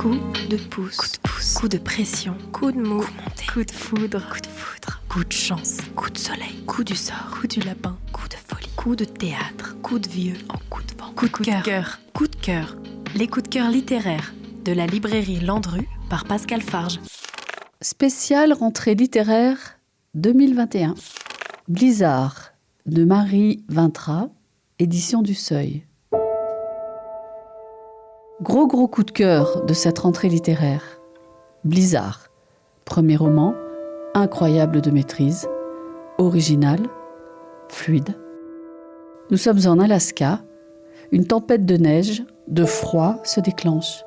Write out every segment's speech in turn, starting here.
Coup de pouce. Coup de pouce. Coup de pression. Coup de mou. Coup monté. Coup de foudre. Coup de foudre. Coup de chance. Coup de soleil. Coup du sort. Coup du lapin. Coup de folie. Coup de théâtre. Coup de vieux. En coup de vent. Coup de cœur. Coup de cœur. Les coups de cœur littéraires de la librairie Landru par Pascal Farge. Spéciale rentrée littéraire 2021. Blizzard de Marie Vintra, édition du Seuil. Gros coup de cœur de cette rentrée littéraire. Blizzard, premier roman, incroyable de maîtrise, original, fluide. Nous sommes en Alaska, une tempête de neige, de froid se déclenche.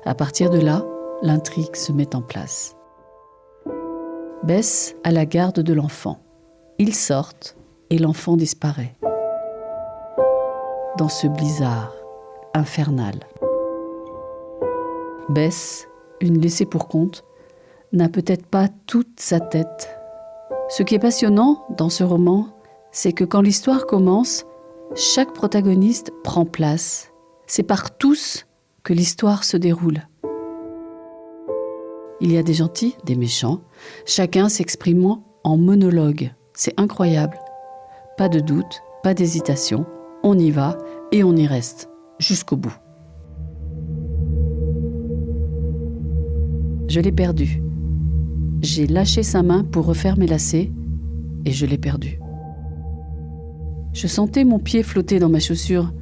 À partir de là, l'intrigue se met en place. Bess a la garde de l'enfant. Ils sortent et l'enfant disparaît. Dans ce blizzard infernal. Bess, une laissée pour compte, n'a peut-être pas toute sa tête. Ce qui est passionnant dans ce roman, c'est que quand l'histoire commence, chaque protagoniste prend place. C'est par tous que l'histoire se déroule. Il y a des gentils, des méchants, chacun s'exprimant en monologue. C'est incroyable. Pas de doute, pas d'hésitation. On y va et on y reste, jusqu'au bout. Je l'ai perdu. J'ai lâché sa main pour refaire mes lacets et je l'ai perdu. Je sentais mon pied flotter dans ma chaussure.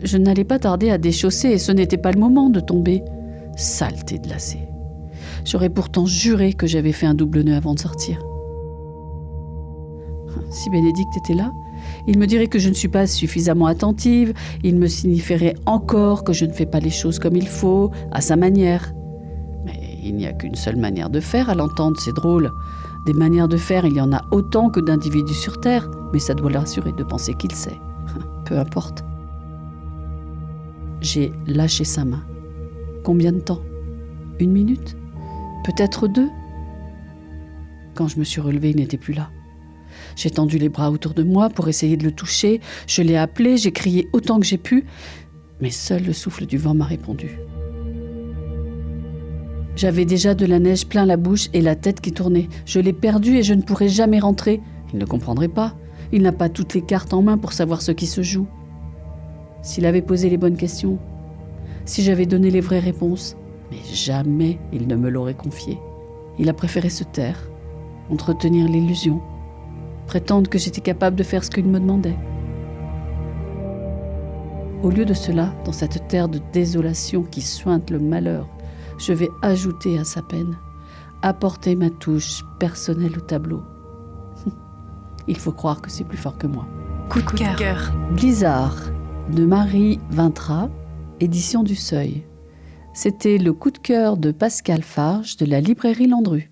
Je n'allais pas tarder à déchausser et ce n'était pas le moment de tomber. Saleté de lacets. J'aurais pourtant juré que j'avais fait un double nœud avant de sortir. Si Bénédicte était là, il me dirait que je ne suis pas suffisamment attentive, il me signifierait encore que je ne fais pas les choses comme il faut, à sa manière. Mais il n'y a qu'une seule manière de faire, à l'entendre, c'est drôle. Des manières de faire, il y en a autant que d'individus sur Terre, mais ça doit le rassurer de penser qu'il sait. Peu importe. J'ai lâché sa main. Combien de temps ? 1 minute ? Peut-être 2 ? Quand je me suis relevée, il n'était plus là. J'ai tendu les bras autour de moi pour essayer de le toucher. Je l'ai appelé, j'ai crié autant que j'ai pu. Mais seul le souffle du vent m'a répondu. J'avais déjà de la neige plein la bouche et la tête qui tournait. Je l'ai perdu et je ne pourrai jamais rentrer. Il ne comprendrait pas. Il n'a pas toutes les cartes en main pour savoir ce qui se joue. S'il avait posé les bonnes questions, si j'avais donné les vraies réponses, mais jamais il ne me l'aurait confié. Il a préféré se taire, entretenir l'illusion, prétendre que j'étais capable de faire ce qu'il me demandait. Au lieu de cela, dans cette terre de désolation qui suinte le malheur, je vais ajouter à sa peine, apporter ma touche personnelle au tableau. Il faut croire que c'est plus fort que moi. Coup de cœur. Blizzard de Marie Vintra, édition du Seuil. C'était le coup de cœur de Pascal Farge de la librairie Landru.